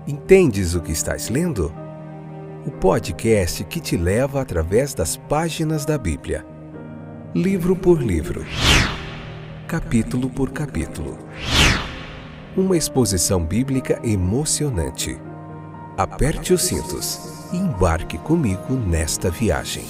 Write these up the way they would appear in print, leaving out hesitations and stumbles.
Entendes o que estás lendo? O podcast que te leva através das páginas da Bíblia. Livro por livro. Capítulo por capítulo. Uma exposição bíblica emocionante. Aperte os cintos e embarque comigo nesta viagem.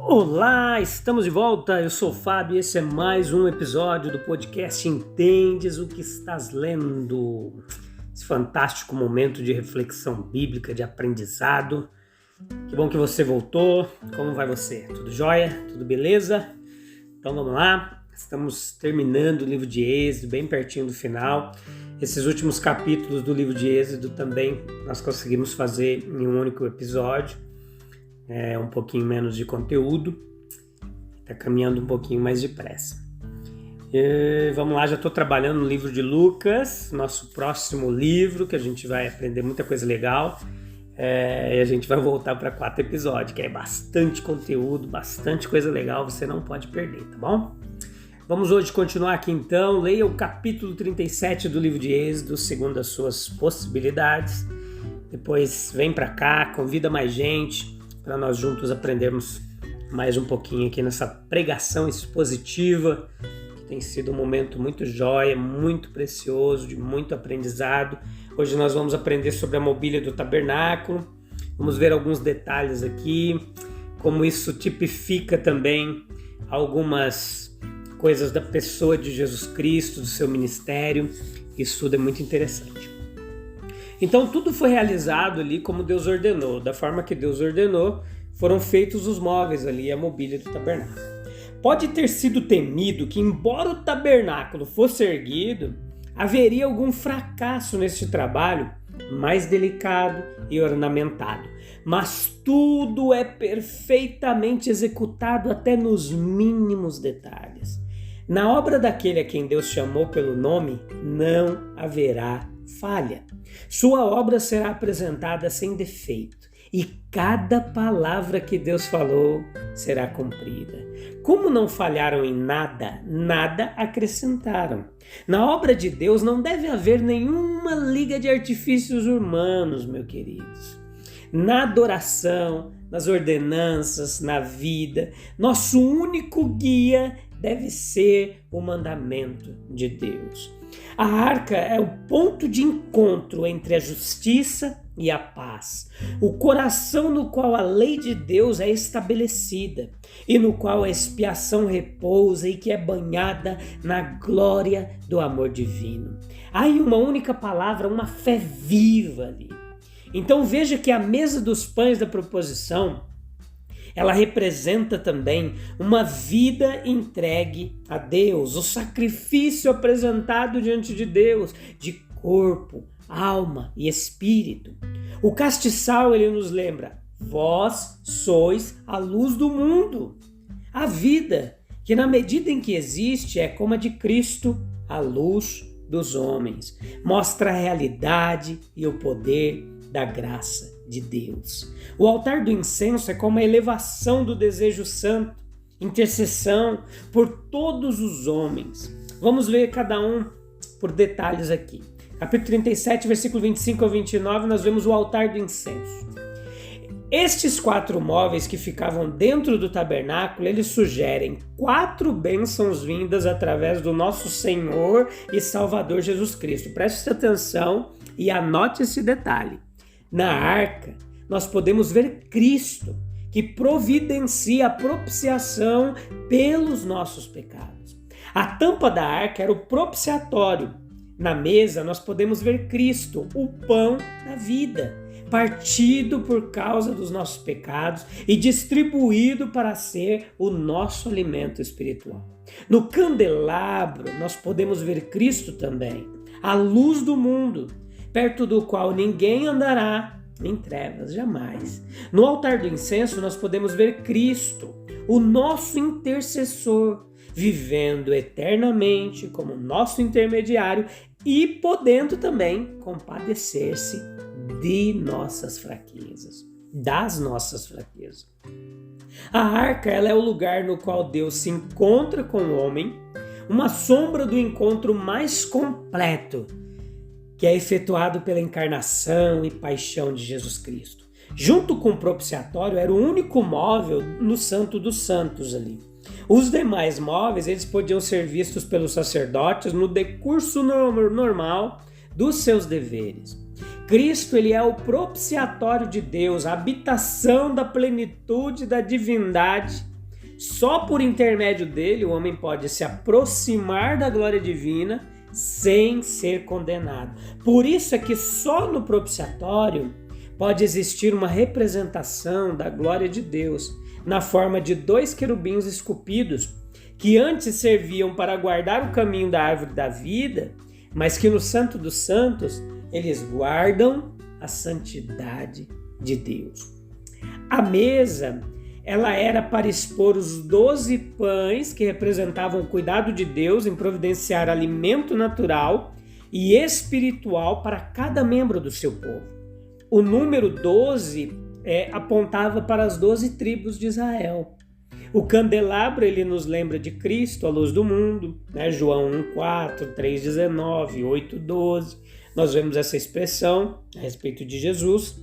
Olá, estamos de volta, eu sou o Fábio e esse é mais um episódio do podcast Entendes o que estás lendo? Esse fantástico momento de reflexão bíblica, de aprendizado. Que bom que você voltou, como vai você? Tudo jóia? Tudo beleza? Então vamos lá, estamos terminando o livro de Êxodo, bem pertinho do final. Esses últimos capítulos do livro de Êxodo também nós conseguimos fazer em um único episódio. Um pouquinho menos de conteúdo, está caminhando um pouquinho mais depressa. Vamos lá, já estou trabalhando no livro de Lucas, nosso próximo livro, que a gente vai aprender muita coisa legal, e a gente vai voltar para 4 episódios, que é bastante conteúdo, bastante coisa legal, você não pode perder, tá bom? Vamos hoje continuar aqui então, leia o capítulo 37 do livro de Êxodo, segundo as suas possibilidades, depois vem para cá, convida mais gente, para nós juntos aprendermos mais um pouquinho aqui nessa pregação expositiva, que tem sido um momento muito jóia, muito precioso, de muito aprendizado. Hoje nós vamos aprender sobre a mobília do tabernáculo, vamos ver alguns detalhes aqui, como isso tipifica também algumas coisas da pessoa de Jesus Cristo, do seu ministério. Isso tudo é muito interessante. Então tudo foi realizado ali como Deus ordenou, da forma que Deus ordenou, foram feitos os móveis ali, a mobília do tabernáculo. Pode ter sido temido que, embora o tabernáculo fosse erguido, haveria algum fracasso nesse trabalho mais delicado e ornamentado. Mas tudo é perfeitamente executado até nos mínimos detalhes. Na obra daquele a quem Deus chamou pelo nome, não haverá falha. Sua obra será apresentada sem defeito e cada palavra que Deus falou será cumprida. Como não falharam em nada, nada acrescentaram. Na obra de Deus não deve haver nenhuma liga de artifícios humanos, meus queridos. Na adoração, nas ordenanças, na vida, nosso único guia deve ser o mandamento de Deus. A arca é o ponto de encontro entre a justiça e a paz, o coração no qual a lei de Deus é estabelecida e no qual a expiação repousa e que é banhada na glória do amor divino. Há em uma única palavra uma fé viva ali. Então veja que a mesa dos pães da proposição, ela representa também uma vida entregue a Deus, o sacrifício apresentado diante de Deus, de corpo, alma e espírito. O castiçal, ele nos lembra, vós sois a luz do mundo. A vida, que na medida em que existe, é como a de Cristo, a luz dos homens. Mostra a realidade e o poder da graça de Deus. O altar do incenso é como a elevação do desejo santo, intercessão por todos os homens. Vamos ver cada um por detalhes aqui. Capítulo 37, versículo 25 ao 29, nós vemos o altar do incenso. Estes 4 móveis que ficavam dentro do tabernáculo, eles sugerem 4 bênçãos vindas através do nosso Senhor e Salvador Jesus Cristo. Preste atenção e anote esse detalhe. Na arca, nós podemos ver Cristo, que providencia a propiciação pelos nossos pecados. A tampa da arca era o propiciatório. Na mesa, nós podemos ver Cristo, o pão da vida, partido por causa dos nossos pecados e distribuído para ser o nosso alimento espiritual. No candelabro, nós podemos ver Cristo também, a luz do mundo, perto do qual ninguém andará em trevas, jamais. No altar do incenso nós podemos ver Cristo, o nosso intercessor, vivendo eternamente como nosso intermediário e podendo também compadecer-se de nossas fraquezas, das nossas fraquezas. A arca, ela é o lugar no qual Deus se encontra com o homem, uma sombra do encontro mais completo, que é efetuado pela encarnação e paixão de Jesus Cristo. Junto com o propiciatório, era o único móvel no Santo dos Santos ali. Os demais móveis, eles podiam ser vistos pelos sacerdotes no decurso normal dos seus deveres. Cristo, ele é o propiciatório de Deus, a habitação da plenitude da divindade. Só por intermédio dele, o homem pode se aproximar da glória divina sem ser condenado. Por isso é que só no propiciatório pode existir uma representação da glória de Deus, na forma de 2 querubins esculpidos, que antes serviam para guardar o caminho da árvore da vida, mas que no Santo dos Santos eles guardam a santidade de Deus. A mesa, ela era para expor os 12 pães que representavam o cuidado de Deus em providenciar alimento natural e espiritual para cada membro do seu povo. O número 12 apontava para as 12 tribos de Israel. O candelabro, ele nos lembra de Cristo, a luz do mundo, né? João 1,4, 3,19, 8,12. Nós vemos essa expressão a respeito de Jesus.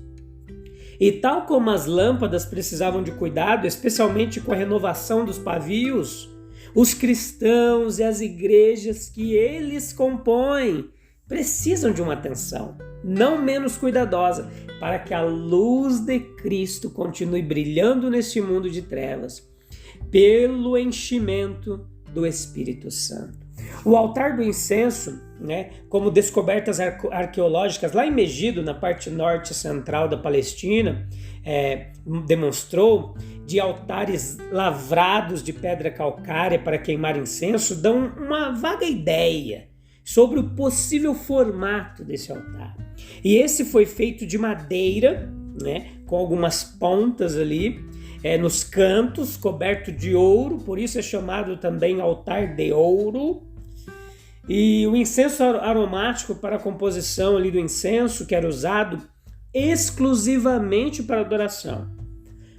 E tal como as lâmpadas precisavam de cuidado, especialmente com a renovação dos pavios, os cristãos e as igrejas que eles compõem precisam de uma atenção não menos cuidadosa para que a luz de Cristo continue brilhando neste mundo de trevas pelo enchimento do Espírito Santo. O altar do incenso, como descobertas arqueológicas lá em Megido, na parte norte central da Palestina, demonstrou, de altares lavrados de pedra calcária para queimar incenso, dão uma vaga ideia sobre o possível formato desse altar. E esse foi feito de madeira, com algumas pontas ali, nos cantos, coberto de ouro, por isso é chamado também altar de ouro. E o incenso aromático para a composição ali do incenso, que era usado exclusivamente para adoração.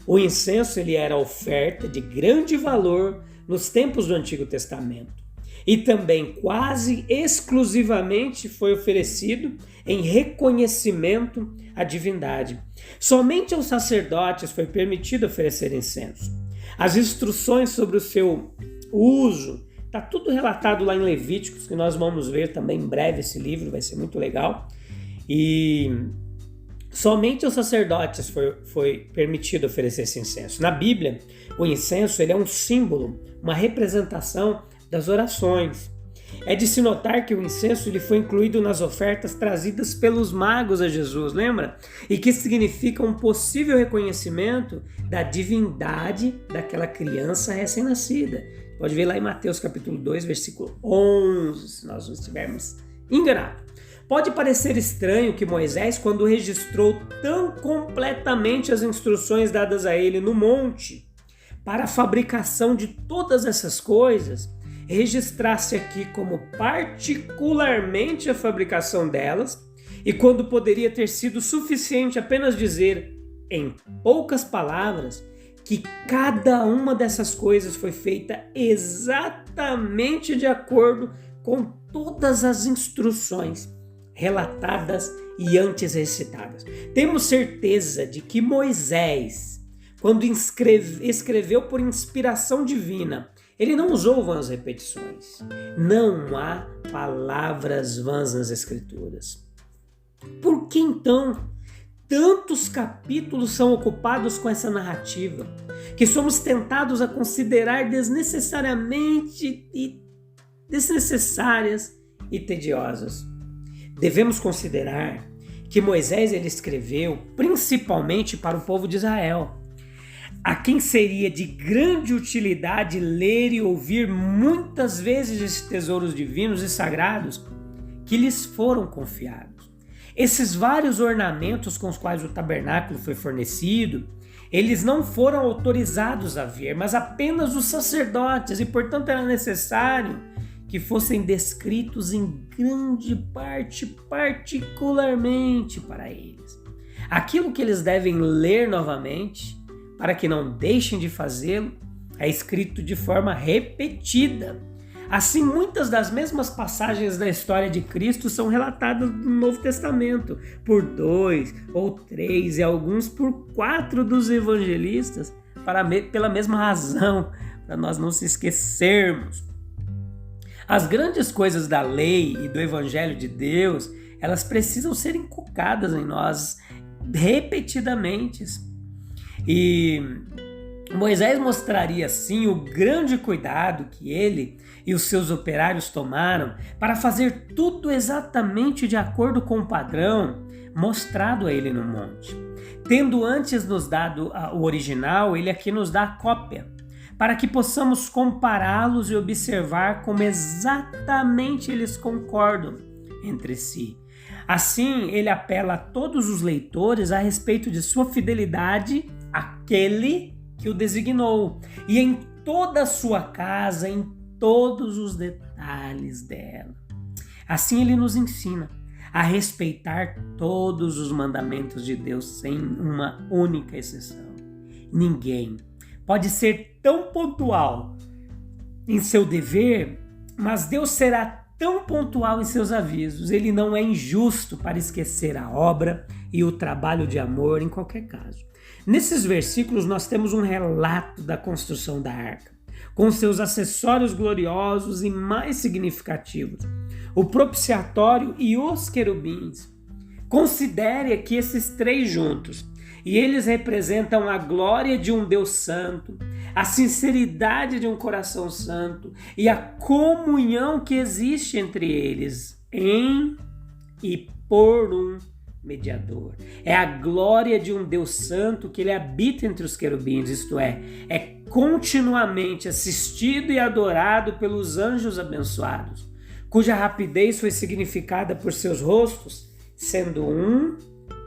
O incenso, ele era oferta de grande valor nos tempos do Antigo Testamento. E também quase exclusivamente foi oferecido em reconhecimento à divindade. Somente aos sacerdotes foi permitido oferecer incenso. As instruções sobre o seu uso, está tudo relatado lá em Levíticos, que nós vamos ver também em breve esse livro, vai ser muito legal. E somente aos sacerdotes foi permitido oferecer esse incenso. Na Bíblia, o incenso, ele é um símbolo, uma representação das orações. É de se notar que o incenso, ele foi incluído nas ofertas trazidas pelos magos a Jesus, lembra? E que significa um possível reconhecimento da divindade daquela criança recém-nascida. Pode ver lá em Mateus capítulo 2, versículo 11, se nós não estivermos enganados. Pode parecer estranho que Moisés, quando registrou tão completamente as instruções dadas a ele no monte para a fabricação de todas essas coisas, registrasse aqui como particularmente a fabricação delas, e quando poderia ter sido suficiente apenas dizer, em poucas palavras, que cada uma dessas coisas foi feita exatamente de acordo com todas as instruções relatadas e antes recitadas. Temos certeza de que Moisés, quando escreveu por inspiração divina, ele não usou vãs repetições. Não há palavras vãs nas Escrituras. Por que então tantos capítulos são ocupados com essa narrativa, que somos tentados a considerar desnecessárias e tediosas? Devemos considerar que Moisés ele escreveu principalmente para o povo de Israel, a quem seria de grande utilidade ler e ouvir muitas vezes esses tesouros divinos e sagrados que lhes foram confiados. Esses vários ornamentos com os quais o tabernáculo foi fornecido, eles não foram autorizados a ver, mas apenas os sacerdotes, e portanto era necessário que fossem descritos em grande parte, particularmente para eles. Aquilo que eles devem ler novamente, para que não deixem de fazê-lo, é escrito de forma repetida. Assim, muitas das mesmas passagens da história de Cristo são relatadas no Novo Testamento por 2 ou 3 e alguns por 4 dos evangelistas, pela mesma razão, para nós não se esquecermos. As grandes coisas da lei e do Evangelho de Deus, elas precisam ser inculcadas em nós repetidamente. E Moisés mostraria assim o grande cuidado que ele e os seus operários tomaram para fazer tudo exatamente de acordo com o padrão mostrado a ele no monte. Tendo antes nos dado o original, ele aqui nos dá a cópia, para que possamos compará-los e observar como exatamente eles concordam entre si. Assim, ele apela a todos os leitores a respeito de sua fidelidade àquele que o designou, e em toda a sua casa, em todos os detalhes dela. Assim ele nos ensina a respeitar todos os mandamentos de Deus sem uma única exceção. Ninguém pode ser tão pontual em seu dever, mas Deus será tão pontual em seus avisos. Ele não é injusto para esquecer a obra e o trabalho de amor em qualquer caso. Nesses versículos nós temos um relato da construção da arca, com seus acessórios gloriosos e mais significativos, o propiciatório e os querubins. Considere aqui esses 3 juntos, e eles representam a glória de um Deus santo, a sinceridade de um coração santo e a comunhão que existe entre eles em e por um mediador. É a glória de um Deus santo que ele habita entre os querubins, isto é continuamente assistido e adorado pelos anjos abençoados, cuja rapidez foi significada por seus rostos, sendo um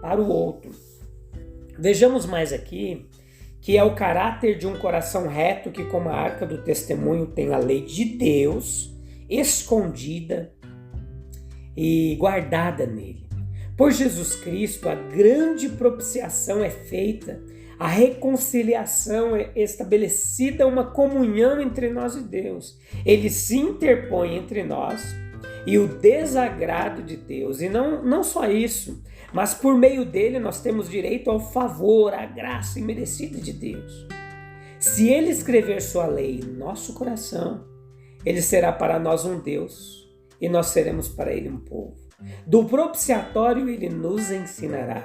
para o outro. Vejamos mais aqui que é o caráter de um coração reto que, como a arca do testemunho, tem a lei de Deus escondida e guardada nele. Por Jesus Cristo, a grande propiciação é feita, a reconciliação é estabelecida, uma comunhão entre nós e Deus. Ele se interpõe entre nós e o desagrado de Deus. E não só isso, mas por meio dele nós temos direito ao favor, à graça imerecida de Deus. Se ele escrever sua lei em nosso coração, ele será para nós um Deus e nós seremos para ele um povo. Do propiciatório ele nos ensinará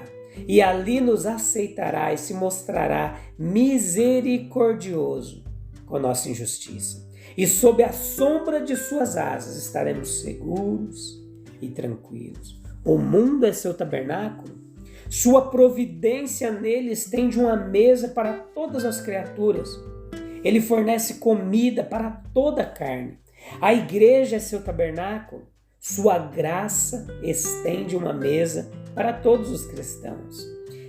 e ali nos aceitará e se mostrará misericordioso com a nossa injustiça. E sob a sombra de suas asas estaremos seguros e tranquilos. O mundo é seu tabernáculo. Sua providência nele estende uma mesa para todas as criaturas. Ele fornece comida para toda a carne. A igreja é seu tabernáculo. Sua graça estende uma mesa para todos os cristãos.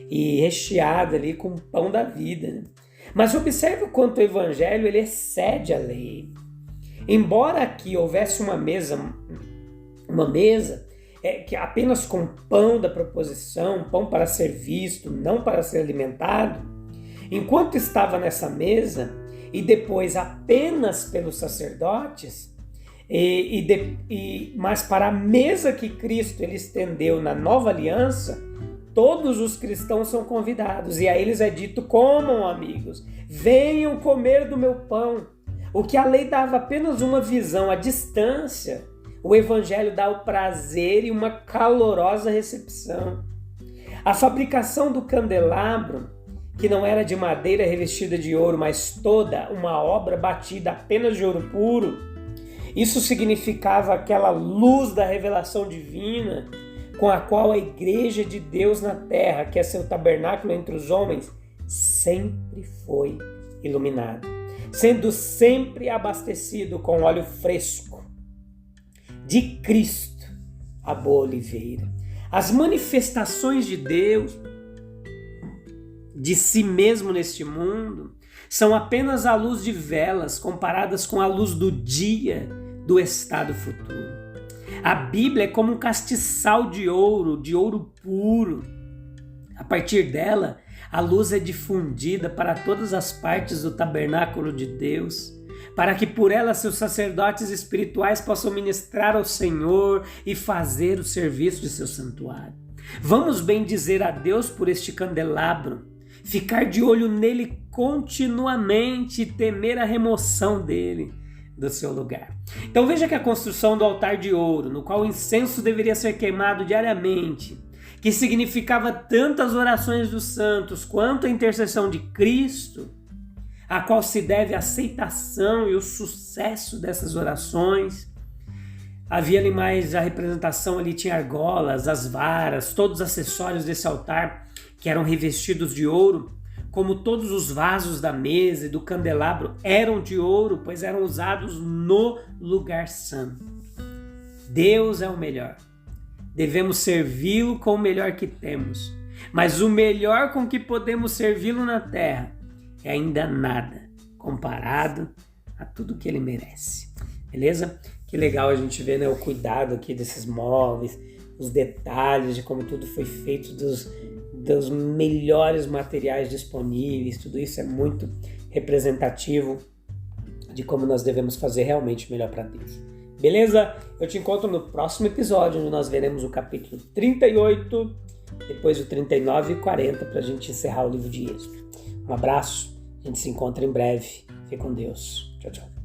E recheada ali com o pão da vida, né? Mas observe o quanto o evangelho ele excede a lei. Embora aqui houvesse uma mesa que apenas com pão da proposição, pão para ser visto, não para ser alimentado, enquanto estava nessa mesa e depois apenas pelos sacerdotes, mas para a mesa que Cristo ele estendeu na nova aliança, todos os cristãos são convidados, e a eles é dito: comam, amigos, venham comer do meu pão. O que a lei dava apenas uma visão à distância, o evangelho dá o prazer e uma calorosa recepção. A fabricação do candelabro, que não era de madeira revestida de ouro, mas toda uma obra batida apenas de ouro puro, isso significava aquela luz da revelação divina com a qual a igreja de Deus na terra, que é seu tabernáculo entre os homens, sempre foi iluminada, sendo sempre abastecido com óleo fresco de Cristo, a boa oliveira. As manifestações de Deus, de si mesmo neste mundo, são apenas a luz de velas comparadas com a luz do dia do estado futuro. A Bíblia é como um castiçal de ouro puro. A partir dela, a luz é difundida para todas as partes do tabernáculo de Deus, para que por ela seus sacerdotes espirituais possam ministrar ao Senhor e fazer o serviço de seu santuário. Vamos bendizer a Deus por este candelabro, ficar de olho nele continuamente e temer a remoção dele do seu lugar. Então veja que a construção do altar de ouro, no qual o incenso deveria ser queimado diariamente, que significava tanto as orações dos santos quanto a intercessão de Cristo, a qual se deve a aceitação e o sucesso dessas orações. Havia ali mais a representação, ali tinha argolas, as varas, todos os acessórios desse altar que eram revestidos de ouro, como todos os vasos da mesa e do candelabro eram de ouro, pois eram usados no lugar santo. Deus é o melhor. Devemos servi-lo com o melhor que temos. Mas o melhor com que podemos servi-lo na terra é ainda nada, comparado a tudo que ele merece. Beleza? Que legal a gente ver, né, o cuidado aqui desses móveis, os detalhes de como tudo foi feito, dos melhores materiais disponíveis. Tudo isso é muito representativo de como nós devemos fazer realmente o melhor para Deus. Beleza? Eu te encontro no próximo episódio, onde nós veremos o capítulo 38, depois o 39 e 40, para a gente encerrar o livro de Êxodo. Um abraço, a gente se encontra em breve. Fique com Deus. Tchau, tchau.